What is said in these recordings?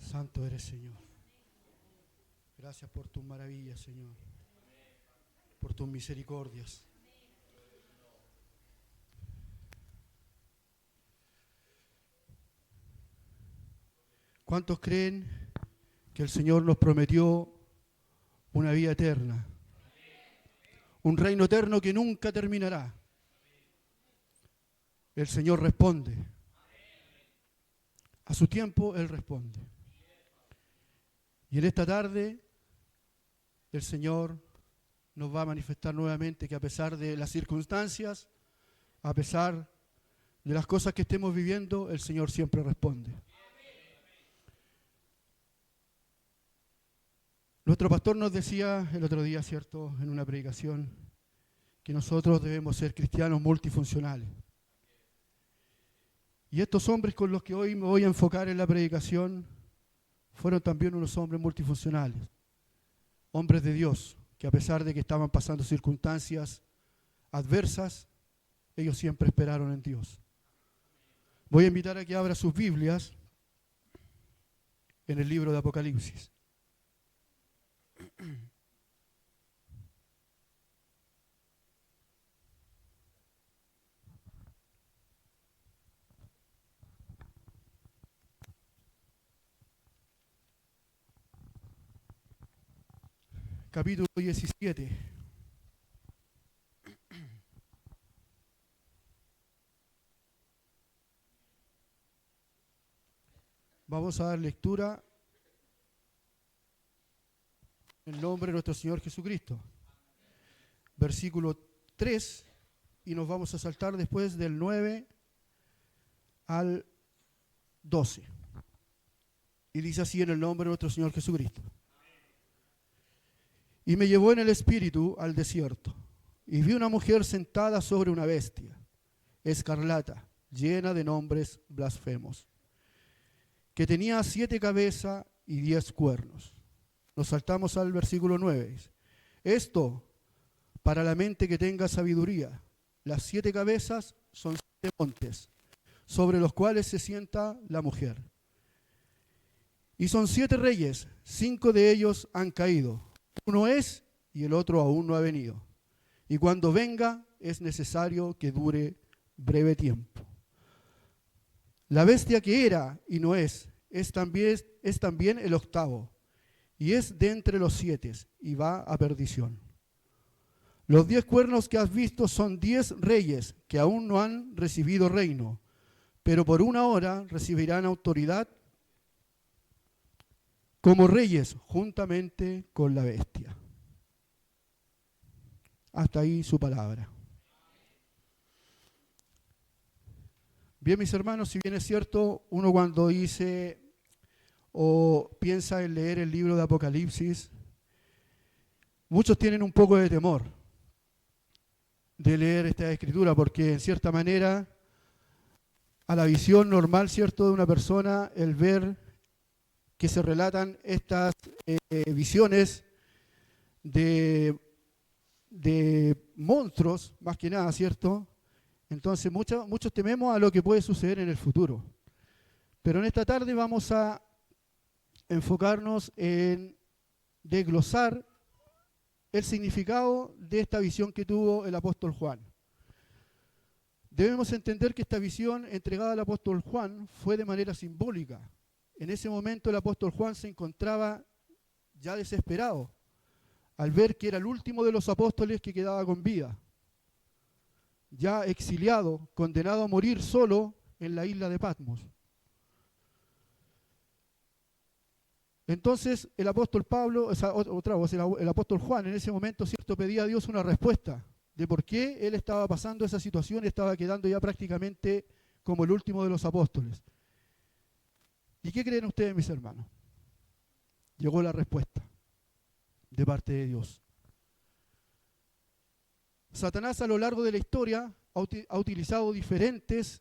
Santo eres, Señor. Gracias por tus maravillas, Señor. Por tus misericordias. ¿Cuántos creen que el Señor nos prometió una vida eterna? Un reino eterno que nunca terminará. El Señor responde. A su tiempo Él responde. Y en esta tarde el Señor nos va a manifestar nuevamente que a pesar de las circunstancias, a pesar de las cosas que estemos viviendo, el Señor siempre responde. Nuestro pastor nos decía el otro día, ¿cierto?, en una predicación, que nosotros debemos ser cristianos multifuncionales. Y estos hombres con los que hoy me voy a enfocar en la predicación fueron también unos hombres multifuncionales, hombres de Dios, que a pesar de que estaban pasando circunstancias adversas, ellos siempre esperaron en Dios. Voy a invitar a que abra sus Biblias en el libro de Apocalipsis. Capítulo 17. Vamos a dar lectura en el nombre de nuestro Señor Jesucristo. Versículo 3, y nos vamos a saltar después del 9 al 12. Y dice así en el nombre de nuestro Señor Jesucristo. Y me llevó en el espíritu al desierto, y vi una mujer sentada sobre una bestia, escarlata, llena de nombres blasfemos, que tenía 7 cabezas y 10 cuernos. Nos saltamos al versículo 9. Esto para la mente que tenga sabiduría. Las 7 cabezas son 7 montes, sobre los cuales se sienta la mujer. Y son 7 reyes, 5 de ellos han caído. Uno es y el otro aún no ha venido. Y cuando venga es necesario que dure breve tiempo. La bestia que era y no es también el octavo, y es de entre los 7, y va a perdición. Los 10 cuernos que has visto son 10 reyes que aún no han recibido reino, pero por una hora recibirán autoridad como reyes juntamente con la bestia. Hasta ahí su palabra. Bien, mis hermanos, si bien es cierto, uno cuando dice o piensa en leer el libro de Apocalipsis, muchos tienen un poco de temor de leer esta escritura, porque en cierta manera a la visión normal, ¿cierto?, de una persona, el ver que se relatan estas visiones de monstruos, más que nada, ¿cierto? Entonces muchos tememos a lo que puede suceder en el futuro. Pero en esta tarde vamos a enfocarnos en desglosar el significado de esta visión que tuvo el apóstol Juan. Debemos entender que esta visión entregada al apóstol Juan fue de manera simbólica. En ese momento el apóstol Juan se encontraba ya desesperado al ver que era el último de los apóstoles que quedaba con vida, ya exiliado, condenado a morir solo en la isla de Patmos. Entonces el apóstol el apóstol Juan en ese momento, ¿cierto?, pedía a Dios una respuesta de por qué él estaba pasando esa situación y estaba quedando ya prácticamente como el último de los apóstoles. ¿Y qué creen ustedes, mis hermanos? Llegó la respuesta de parte de Dios. Satanás a lo largo de la historia ha utilizado diferentes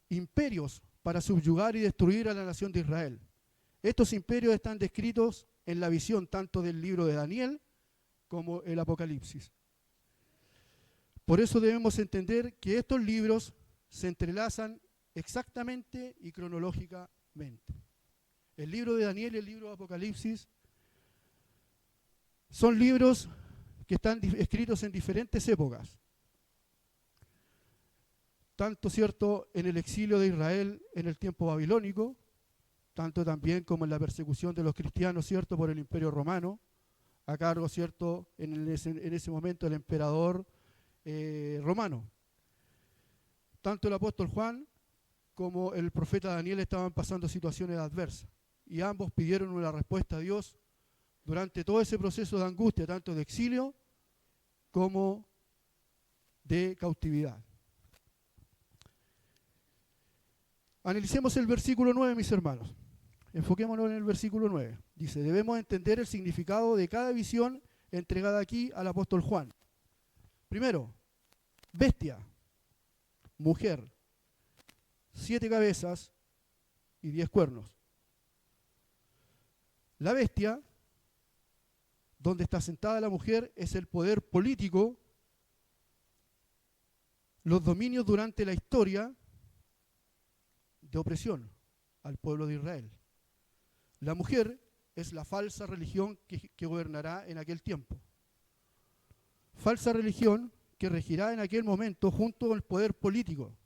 imperios para subyugar y destruir a la nación de Israel. Estos imperios están descritos en la visión tanto del libro de Daniel como el Apocalipsis. Por eso debemos entender que estos libros se entrelazan exactamente y cronológicamente. El libro de Daniel y el libro de Apocalipsis son libros que están escritos en diferentes épocas. Tanto, ¿cierto?, en el exilio de Israel en el tiempo babilónico, tanto también como en la persecución de los cristianos, ¿cierto?, por el Imperio Romano, a cargo, ¿cierto?, en ese momento el emperador romano. Tanto el apóstol Juan como el profeta Daniel estaban pasando situaciones adversas y ambos pidieron una respuesta a Dios durante todo ese proceso de angustia, tanto de exilio como de cautividad. Analicemos el versículo 9, mis hermanos. Enfoquémonos en el versículo 9. Dice, debemos entender el significado de cada visión entregada aquí al apóstol Juan. Primero, bestia, mujer, 7 cabezas y 10 cuernos. La bestia, donde está sentada la mujer, es el poder político, los dominios durante la historia de opresión al pueblo de Israel. La mujer es la falsa religión que gobernará en aquel tiempo. Falsa religión que regirá en aquel momento junto con el poder político.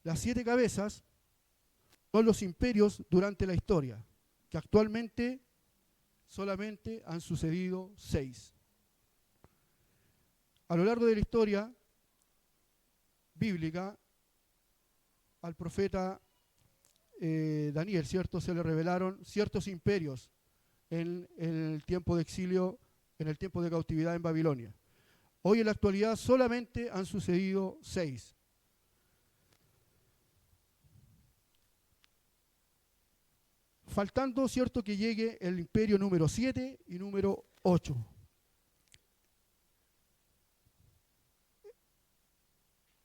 Las 7 cabezas son los imperios durante la historia, que actualmente solamente han sucedido 6. A lo largo de la historia bíblica, al profeta Daniel, ¿cierto?, se le revelaron ciertos imperios en el tiempo de exilio, en el tiempo de cautividad en Babilonia. Hoy en la actualidad solamente han sucedido 6. Faltando, ¿cierto?, que llegue el imperio número 7 y número 8.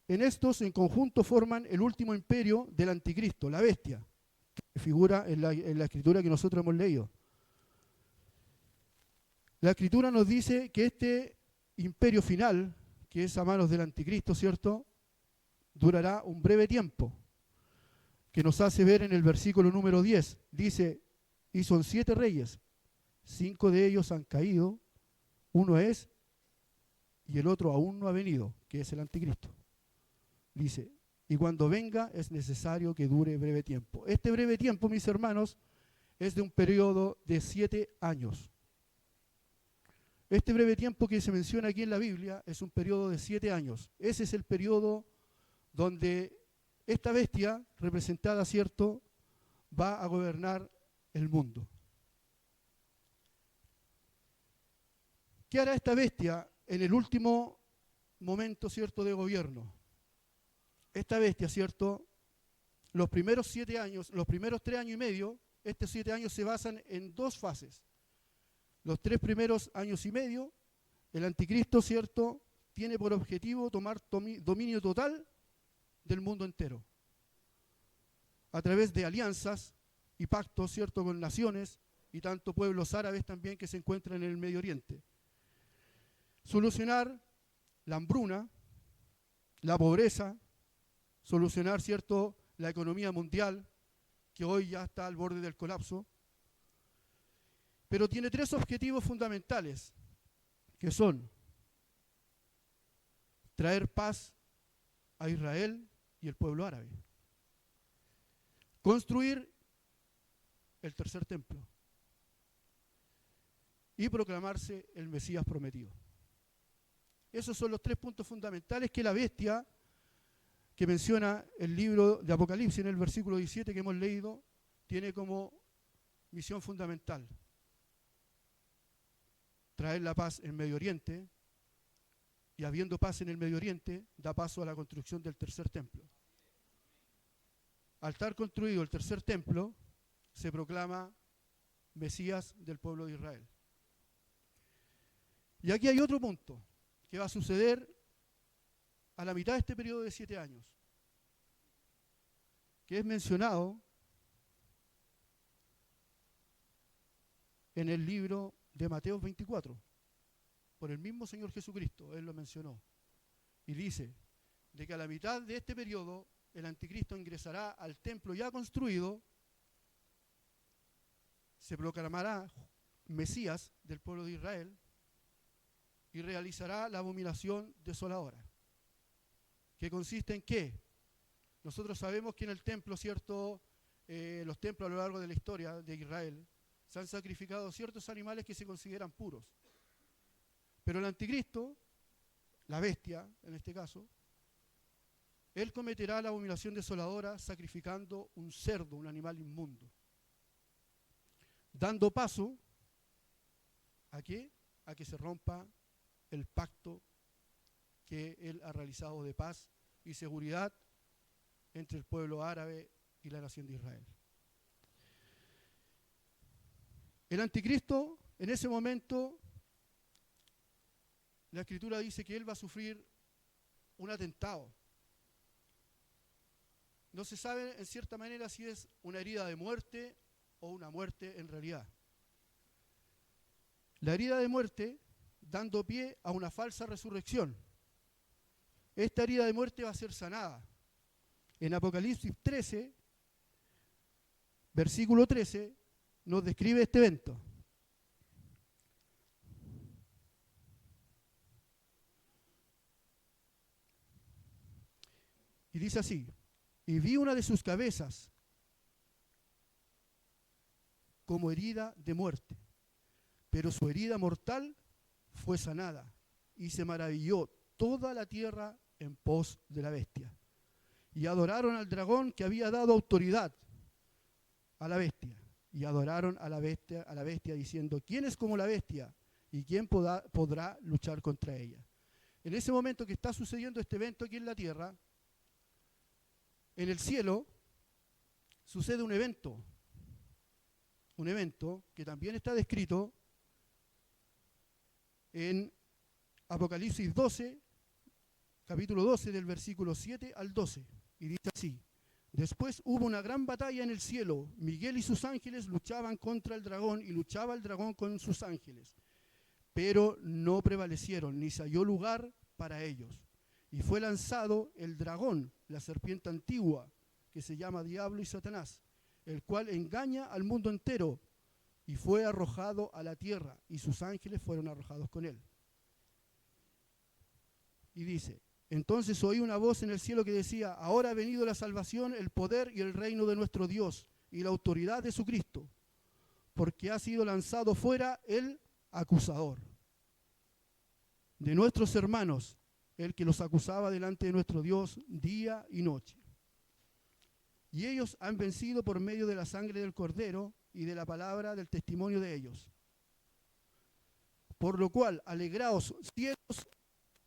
En estos, en conjunto, forman el último imperio del anticristo, la bestia, que figura en la escritura que nosotros hemos leído. La escritura nos dice que este imperio final, que es a manos del anticristo, ¿cierto?, durará un breve tiempo, que nos hace ver en el versículo número 10. Dice, y son 7 reyes, 5 de ellos han caído, uno es, y el otro aún no ha venido, que es el anticristo. Dice, y cuando venga es necesario que dure breve tiempo. Este breve tiempo, mis hermanos, es de un periodo de 7 años. Este breve tiempo que se menciona aquí en la Biblia es un periodo de 7 años. Ese es el periodo donde esta bestia representada, ¿cierto?, va a gobernar el mundo. ¿Qué hará esta bestia en el último momento, ¿cierto?, de gobierno? Esta bestia, ¿cierto?, los primeros 7 años, los primeros 3 años y medio, estos 7 años se basan en 2 fases. Los 3 primeros años y medio, el anticristo, ¿cierto?, tiene por objetivo tomar dominio total del mundo entero, a través de alianzas y pactos, ¿cierto?, con naciones y tanto pueblos árabes también que se encuentran en el Medio Oriente. Solucionar la hambruna, la pobreza, solucionar, ¿cierto?, la economía mundial, que hoy ya está al borde del colapso. Pero tiene 3 objetivos fundamentales, que son traer paz a Israel y el pueblo árabe, construir el tercer templo y proclamarse el Mesías prometido. Esos son los 3 puntos fundamentales que la bestia que menciona el libro de Apocalipsis en el versículo 17 que hemos leído tiene como misión fundamental: traer la paz en Medio Oriente, y habiendo paz en el Medio Oriente, da paso a la construcción del tercer templo. Al estar construido el tercer templo, se proclama Mesías del pueblo de Israel. Y aquí hay otro punto que va a suceder a la mitad de este periodo de 7 años, que es mencionado en el libro de Mateo 24, por el mismo Señor Jesucristo. Él lo mencionó y dice de que a la mitad de este periodo el anticristo ingresará al templo ya construido se proclamará Mesías del pueblo de Israel y realizará la abominación desoladora. ¿Que consiste en qué? Nosotros sabemos que en el templo, ¿cierto? Los templos a lo largo de la historia de Israel se han sacrificado ciertos animales que se consideran puros. Pero el anticristo, la bestia en este caso, él cometerá la abominación desoladora sacrificando un cerdo, un animal inmundo, dando paso ¿a qué? A que se rompa el pacto que él ha realizado de paz y seguridad entre el pueblo árabe y la nación de Israel. El anticristo, en ese momento, la Escritura dice que él va a sufrir un atentado. No se sabe en cierta manera si es una herida de muerte o una muerte en realidad. La herida de muerte dando pie a una falsa resurrección. Esta herida de muerte va a ser sanada. En Apocalipsis 13, versículo 13, nos describe este evento. Y dice así: y vi una de sus cabezas como herida de muerte, pero su herida mortal fue sanada, y se maravilló toda la tierra en pos de la bestia. Y adoraron al dragón que había dado autoridad a la bestia. Y adoraron a la bestia diciendo: ¿quién es como la bestia? ¿Y quién podrá luchar contra ella? En ese momento que está sucediendo este evento aquí en la tierra, en el cielo sucede un evento que también está descrito en Apocalipsis 12, capítulo 12, del versículo 7 al 12, y dice así: después hubo una gran batalla en el cielo, Miguel y sus ángeles luchaban contra el dragón, y luchaba el dragón con sus ángeles, pero no prevalecieron, ni se halló lugar para ellos. Y fue lanzado el dragón, la serpiente antigua, que se llama Diablo y Satanás, el cual engaña al mundo entero, y fue arrojado a la tierra, y sus ángeles fueron arrojados con él. Y dice: entonces oí una voz en el cielo que decía: ahora ha venido la salvación, el poder y el reino de nuestro Dios, y la autoridad de su Cristo, porque ha sido lanzado fuera el acusador de nuestros hermanos, el que los acusaba delante de nuestro Dios día y noche. Y ellos han vencido por medio de la sangre del Cordero y de la palabra del testimonio de ellos. Por lo cual, alegraos cielos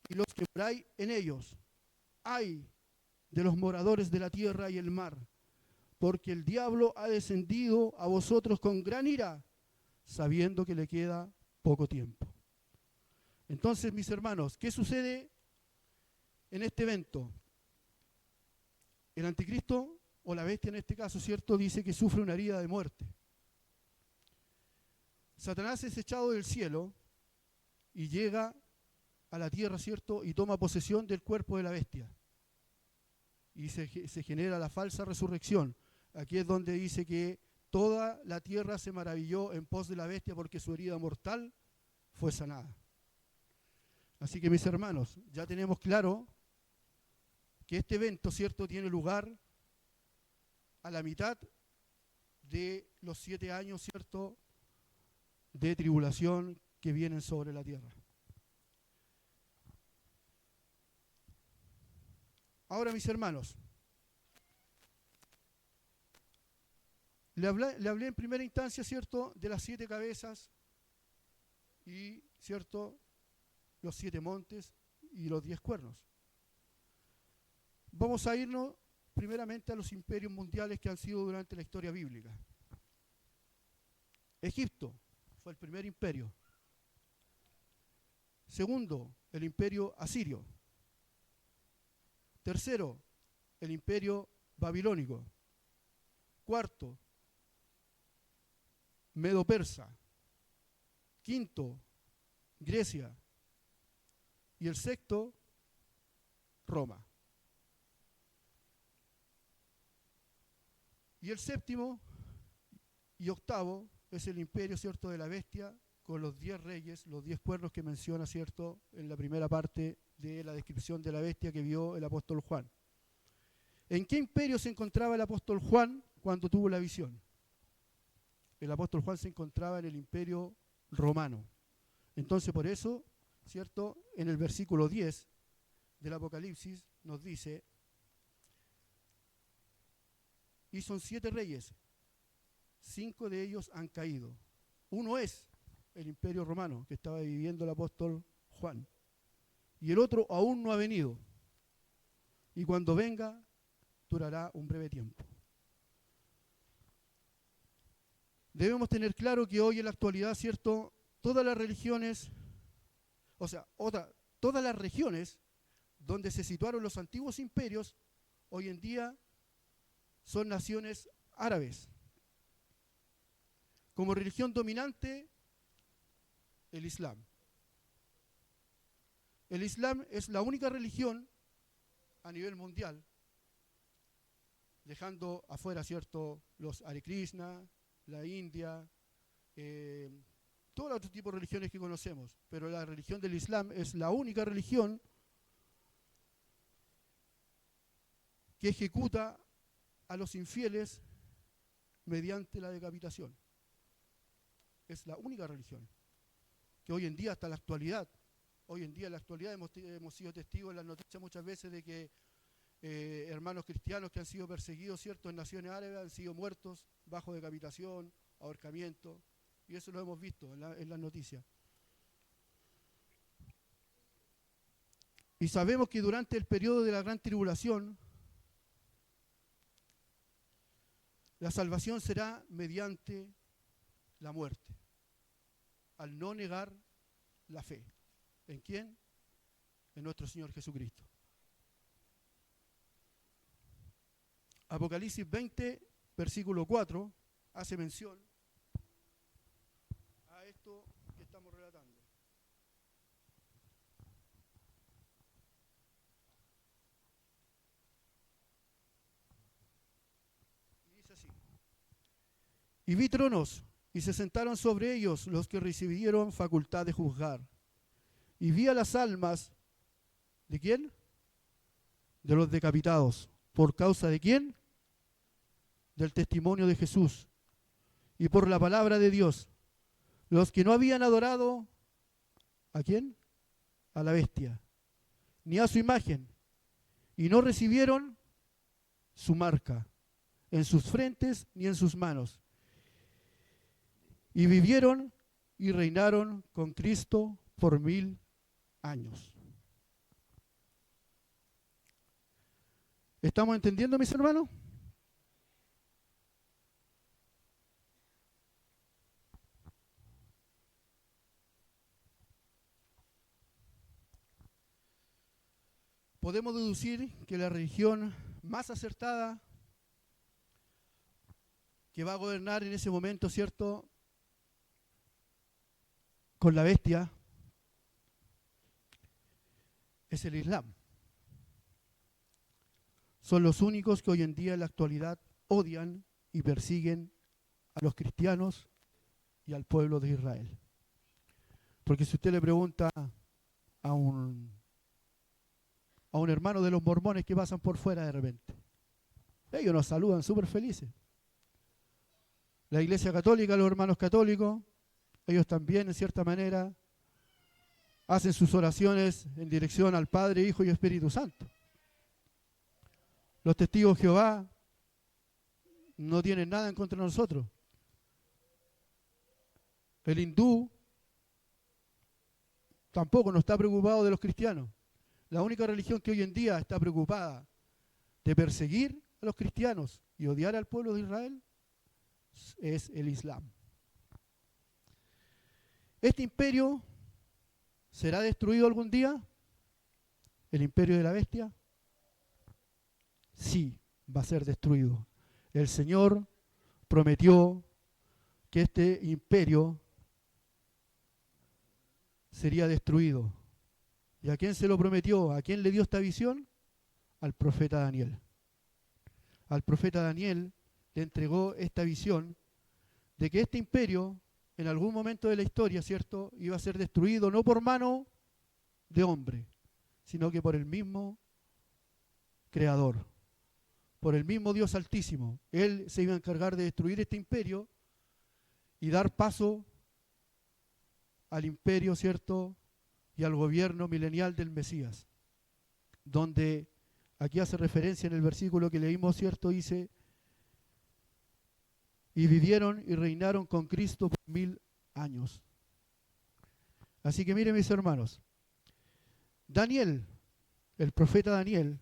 y los que moráis en ellos. Ay de los moradores de la tierra y el mar, porque el diablo ha descendido a vosotros con gran ira, sabiendo que le queda poco tiempo. Entonces, mis hermanos, ¿qué sucede en este evento? El anticristo, o la bestia en este caso, ¿cierto?, dice que sufre una herida de muerte. Satanás es echado del cielo y llega a la tierra, ¿cierto?, y toma posesión del cuerpo de la bestia. Y se genera la falsa resurrección. Aquí es donde dice que toda la tierra se maravilló en pos de la bestia porque su herida mortal fue sanada. Así que, mis hermanos, ya tenemos claro que este evento, ¿cierto?, tiene lugar a la mitad de los 7 años, ¿cierto?, de tribulación que vienen sobre la tierra. Ahora, mis hermanos, le hablé en primera instancia, ¿cierto?, de las 7 cabezas y, ¿cierto?, los 7 montes y los 10 cuernos. Vamos a irnos primeramente a los imperios mundiales que han sido durante la historia bíblica. Egipto fue el primer imperio. Segundo, el imperio asirio. Tercero, el imperio babilónico. Cuarto, Medo-Persa. Quinto, Grecia. Y el sexto, Roma. Y el séptimo y octavo es el imperio, ¿cierto?, de la bestia, con los 10 reyes, los 10 cuernos que menciona, ¿cierto?, en la primera parte de la descripción de la bestia que vio el apóstol Juan. ¿En qué imperio se encontraba el apóstol Juan cuando tuvo la visión? El apóstol Juan se encontraba en el imperio romano. Entonces, por eso, ¿cierto?, en el versículo 10 del Apocalipsis nos dice: y son 7 reyes, 5 de ellos han caído. Uno es el imperio romano que estaba viviendo el apóstol Juan, y el otro aún no ha venido, y cuando venga durará un breve tiempo. Debemos tener claro que hoy en la actualidad, ¿cierto?, todas las religiones, todas las regiones donde se situaron los antiguos imperios, hoy en día son naciones árabes. Como religión dominante, el Islam. El Islam es la única religión a nivel mundial, dejando afuera, ¿cierto?, los Hare Krishna, la India, todo otro tipo de religiones que conocemos, pero la religión del Islam es la única religión que ejecuta a los infieles mediante la decapitación. Es la única religión que hoy en día, hasta la actualidad, hemos sido testigos en las noticias muchas veces de que hermanos cristianos que han sido perseguidos, ¿cierto?, en naciones árabes han sido muertos bajo decapitación, ahorcamiento, y eso lo hemos visto en las noticias. Y sabemos que durante el periodo de la gran tribulación, la salvación será mediante la muerte, al no negar la fe. ¿En quién? En nuestro Señor Jesucristo. Apocalipsis 20, versículo 4, hace mención a esto que estamos relatando. Y dice así: y vi tronos, y se sentaron sobre ellos los que recibieron facultad de juzgar. Y vi a las almas, ¿de quién? De los decapitados. ¿Por causa de quién? Del testimonio de Jesús y por la palabra de Dios. Los que no habían adorado, ¿a quién? A la bestia, ni a su imagen, y no recibieron su marca en sus frentes ni en sus manos. Y vivieron y reinaron con Cristo por 1000 años. ¿Estamos entendiendo, mis hermanos? Podemos deducir que la religión más acertada que va a gobernar en ese momento, ¿cierto?, con la bestia, es el Islam. Son los únicos que hoy en día en la actualidad odian y persiguen a los cristianos y al pueblo de Israel. Porque si usted le pregunta a un hermano de los mormones que pasan por fuera de repente, ellos nos saludan súper felices. La Iglesia Católica, los hermanos católicos, ellos también, en cierta manera, hacen sus oraciones en dirección al Padre, Hijo y Espíritu Santo. Los testigos de Jehová no tienen nada en contra de nosotros. El hindú tampoco no está preocupado de los cristianos. La única religión que hoy en día está preocupada de perseguir a los cristianos y odiar al pueblo de Israel es el Islam. ¿Este imperio será destruido algún día? ¿El imperio de la bestia? Sí, va a ser destruido. El Señor prometió que este imperio sería destruido. ¿Y a quién se lo prometió? ¿A quién le dio esta visión? Al profeta Daniel. Al profeta Daniel le entregó esta visión de que este imperio, en algún momento de la historia, ¿cierto?, iba a ser destruido no por mano de hombre, sino que por el mismo Creador, por el mismo Dios Altísimo. Él se iba a encargar de destruir este imperio y dar paso al imperio, ¿cierto?, y al gobierno milenial del Mesías, donde aquí hace referencia en el versículo que leímos, ¿cierto?, dice: y vivieron y reinaron con Cristo por 1000 años. Así que miren, mis hermanos, Daniel, el profeta Daniel,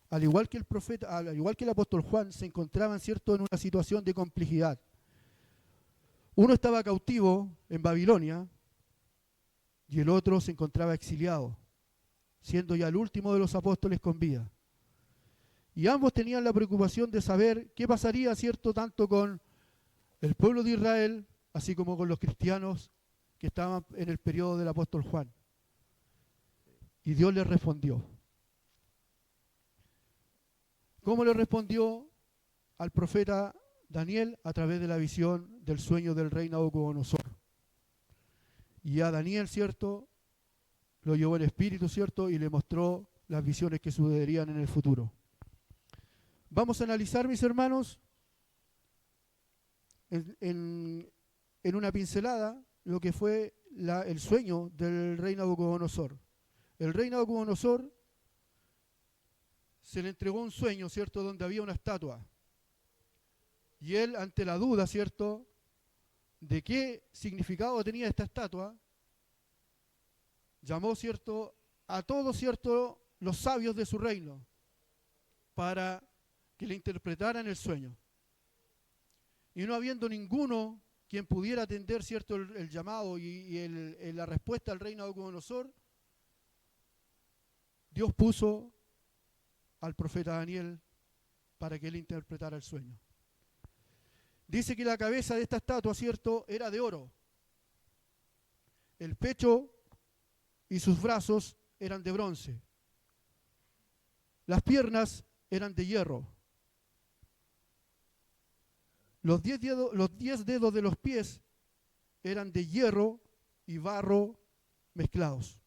al igual que el apóstol Juan, se encontraban, ¿cierto?, en una situación de complejidad. Uno estaba cautivo en Babilonia y el otro se encontraba exiliado, siendo ya el último de los apóstoles con vida. Y ambos tenían la preocupación de saber qué pasaría, ¿cierto?, tanto con el pueblo de Israel, así como con los cristianos que estaban en el periodo del apóstol Juan. Y Dios les respondió. ¿Cómo le respondió al profeta Daniel? A través de la visión del sueño del rey Nabucodonosor. Y a Daniel, ¿cierto?, lo llevó el Espíritu, ¿cierto?, y le mostró las visiones que sucederían en el futuro. Vamos a analizar, mis hermanos, en una pincelada lo que fue el sueño del rey Nabucodonosor. El rey Nabucodonosor se le entregó un sueño, ¿cierto?, donde había una estatua. Y él, ante la duda, ¿cierto?, de qué significado tenía esta estatua, llamó, ¿cierto?, a todos, ¿cierto?, los sabios de su reino para que le interpretaran el sueño. Y no habiendo ninguno quien pudiera atender, ¿cierto?, el llamado y la respuesta al rey Nabucodonosor, Dios puso al profeta Daniel para que él interpretara el sueño. Dice que la cabeza de esta estatua, ¿cierto?, era de oro. El pecho y sus brazos eran de bronce. Las piernas eran de hierro. Los 10 dedos de los pies eran de hierro y barro mezclados.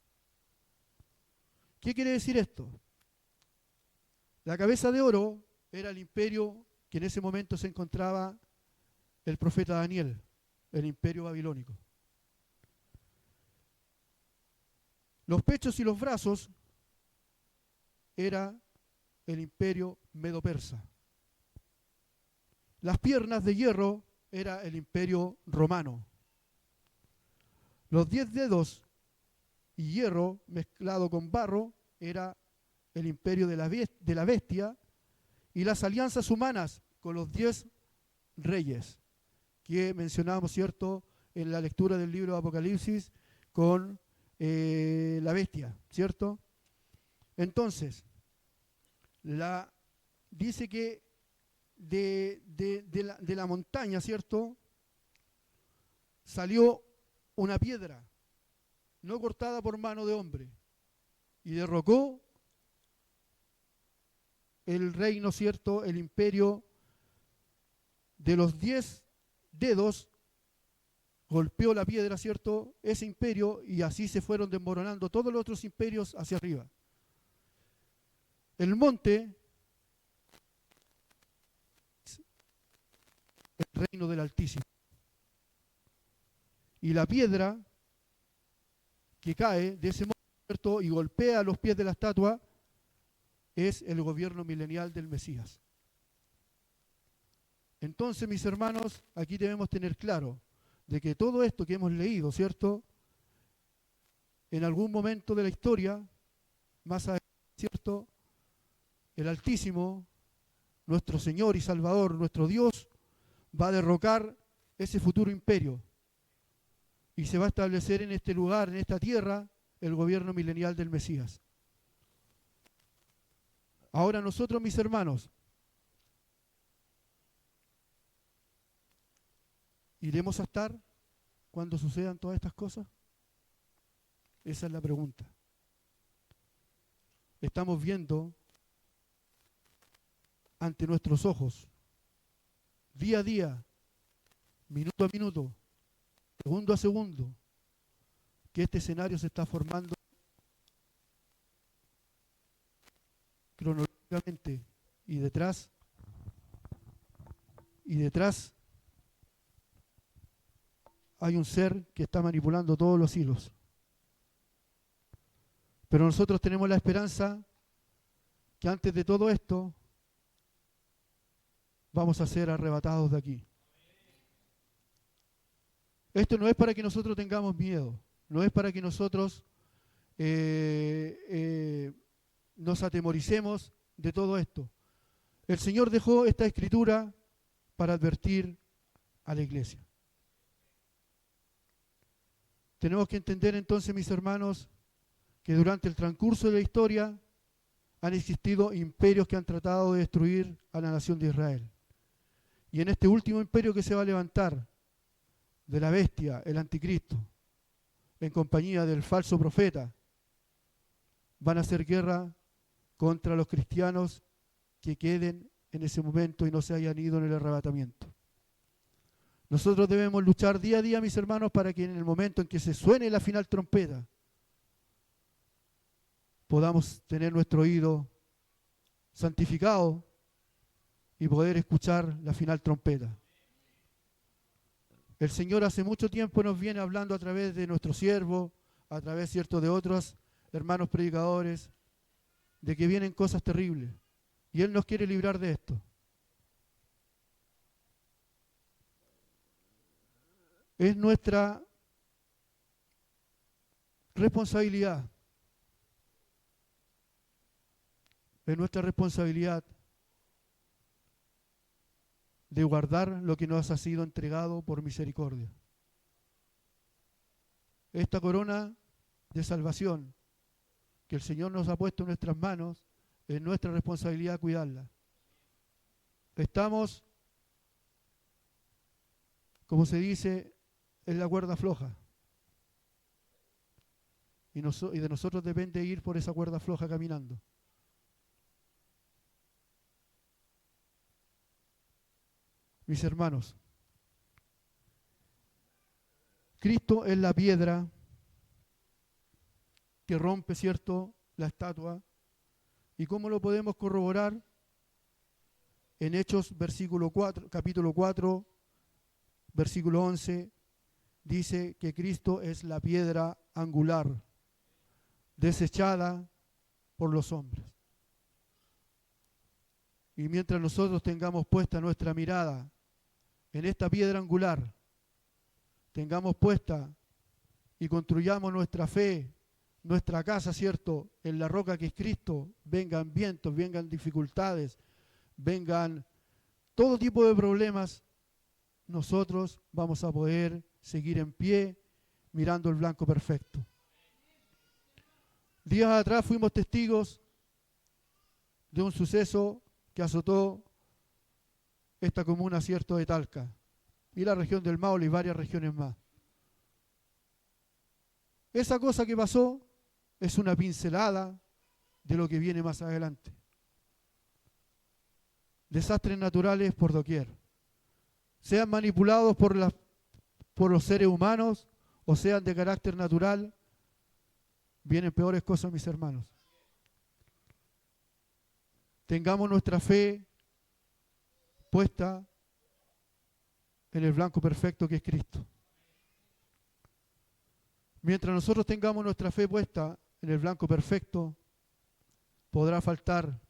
¿Qué quiere decir esto? La cabeza de oro era el imperio que en ese momento se encontraba el profeta Daniel, el imperio babilónico. Los pechos y los brazos era el imperio medo-persa. Las piernas de hierro era el imperio romano. Los 10 dedos y hierro mezclado con barro era el imperio de la bestia, y las alianzas humanas con los 10 reyes que mencionábamos, ¿cierto?, en la lectura del libro de Apocalipsis con la bestia, ¿cierto? Entonces, dice que de la montaña, ¿cierto?, salió una piedra no cortada por mano de hombre y derrocó el reino, ¿cierto?, el imperio de los 10 dedos. Golpeó la piedra, ¿cierto?, ese imperio, y así se fueron desmoronando todos los otros imperios hacia arriba. El monte, el reino del Altísimo. Y la piedra que cae de ese monte, ¿cierto?, y golpea los pies de la estatua, es el gobierno milenial del Mesías. Entonces, mis hermanos, aquí debemos tener claro de que todo esto que hemos leído, ¿cierto?, en algún momento de la historia, más adelante, ¿cierto?, el Altísimo, nuestro Señor y Salvador, nuestro Dios, va a derrocar ese futuro imperio y se va a establecer en este lugar, en esta tierra, el gobierno milenial del Mesías. Ahora nosotros, mis hermanos, ¿iremos a estar cuando sucedan todas estas cosas? Esa es la pregunta. Estamos viendo ante nuestros ojos, día a día, minuto a minuto, segundo a segundo, que este escenario se está formando cronológicamente y detrás hay un ser que está manipulando todos los hilos. Pero nosotros tenemos la esperanza que antes de todo esto vamos a ser arrebatados de aquí. Esto no es para que nosotros tengamos miedo, no es para que nosotros nos atemoricemos de todo esto. El Señor dejó esta escritura para advertir a la iglesia. Tenemos que entender entonces, mis hermanos, que durante el transcurso de la historia han existido imperios que han tratado de destruir a la nación de Israel. Y en este último imperio que se va a levantar, de la bestia, el anticristo, en compañía del falso profeta, van a hacer guerra contra los cristianos que queden en ese momento y no se hayan ido en el arrebatamiento. Nosotros debemos luchar día a día, mis hermanos, para que en el momento en que se suene la final trompeta, podamos tener nuestro oído santificado y poder escuchar la final trompeta. El Señor hace mucho tiempo nos viene hablando a través de nuestro siervo, a través, cierto, de otros hermanos predicadores, de que vienen cosas terribles. Y Él nos quiere librar de esto. Es nuestra responsabilidad. Es nuestra responsabilidad de guardar lo que nos ha sido entregado por misericordia. Esta corona de salvación que el Señor nos ha puesto en nuestras manos, es nuestra responsabilidad cuidarla. Estamos, como se dice, en la cuerda floja. Y de nosotros depende ir por esa cuerda floja caminando. Mis hermanos, Cristo es la piedra que rompe, ¿cierto?, la estatua. ¿Y cómo lo podemos corroborar? En Hechos capítulo 4, versículo 11, dice que Cristo es la piedra angular, desechada por los hombres. Y mientras nosotros tengamos puesta nuestra mirada en esta piedra angular, tengamos puesta y construyamos nuestra fe, nuestra casa, ¿cierto?, en la roca que es Cristo, vengan vientos, vengan dificultades, vengan todo tipo de problemas, nosotros vamos a poder seguir en pie mirando el blanco perfecto. Días atrás fuimos testigos de un suceso que azotó esta comuna, ¿cierto?, de Talca y la región del Maule y varias regiones más. Esa cosa que pasó es una pincelada de lo que viene más adelante. Desastres naturales por doquier, sean manipulados por los seres humanos o sean de carácter natural, vienen peores cosas, mis hermanos. Tengamos nuestra fe puesta en el blanco perfecto que es Cristo. Mientras nosotros tengamos nuestra fe puesta en el blanco perfecto, podrá faltar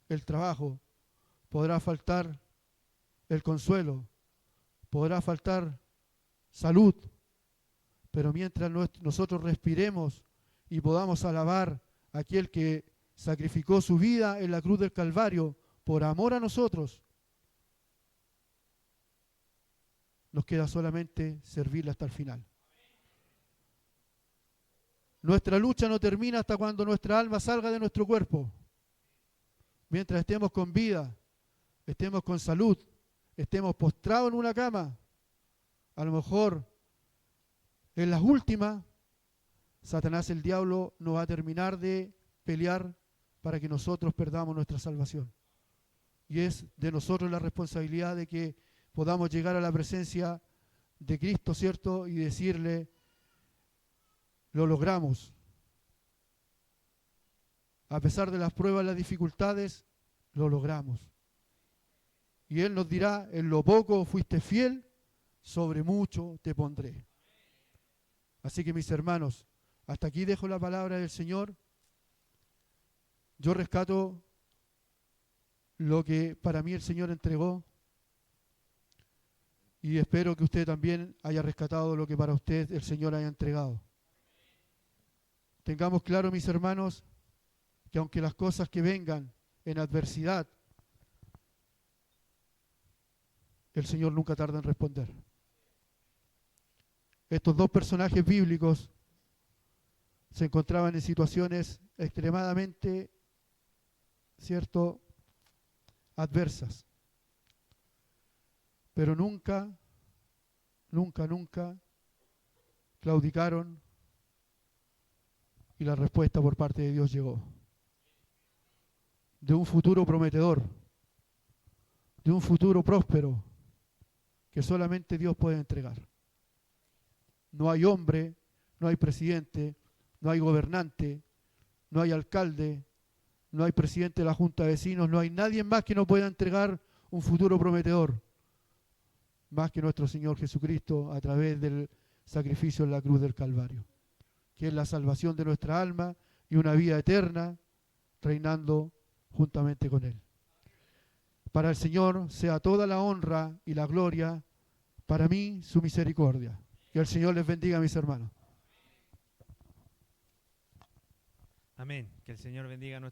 el trabajo, podrá faltar el consuelo, podrá faltar salud, pero mientras nosotros respiremos y podamos alabar a aquel que sacrificó su vida en la cruz del Calvario por amor a nosotros, nos queda solamente servirle hasta el final. Nuestra lucha no termina hasta cuando nuestra alma salga de nuestro cuerpo. Mientras estemos con vida, estemos con salud, estemos postrados en una cama, a lo mejor en las últimas, Satanás, el diablo, no va a terminar de pelear para que nosotros perdamos nuestra salvación. Y es de nosotros la responsabilidad de que podamos llegar a la presencia de Cristo, ¿cierto? Y decirle, lo logramos. A pesar de las pruebas, las dificultades, lo logramos. Y Él nos dirá, en lo poco fuiste fiel, sobre mucho te pondré. Así que mis hermanos, hasta aquí dejo la palabra del Señor. Yo rescato lo que para mí el Señor entregó y espero que usted también haya rescatado lo que para usted el Señor haya entregado. Tengamos claro, mis hermanos, que aunque las cosas que vengan en adversidad, el Señor nunca tarda en responder. Estos dos personajes bíblicos se encontraban en situaciones extremadamente, ¿cierto?, adversas. Pero nunca claudicaron y la respuesta por parte de Dios llegó. De un futuro prometedor, de un futuro próspero que solamente Dios puede entregar. No hay hombre, no hay presidente, no hay gobernante, no hay alcalde, no hay presidente de la Junta de Vecinos, no hay nadie más que no pueda entregar un futuro prometedor, más que nuestro Señor Jesucristo a través del sacrificio en la cruz del Calvario, que es la salvación de nuestra alma y una vida eterna reinando juntamente con Él. Para el Señor sea toda la honra y la gloria, para mí su misericordia. Que el Señor les bendiga, mis hermanos. Amén. Que el Señor bendiga a nuestros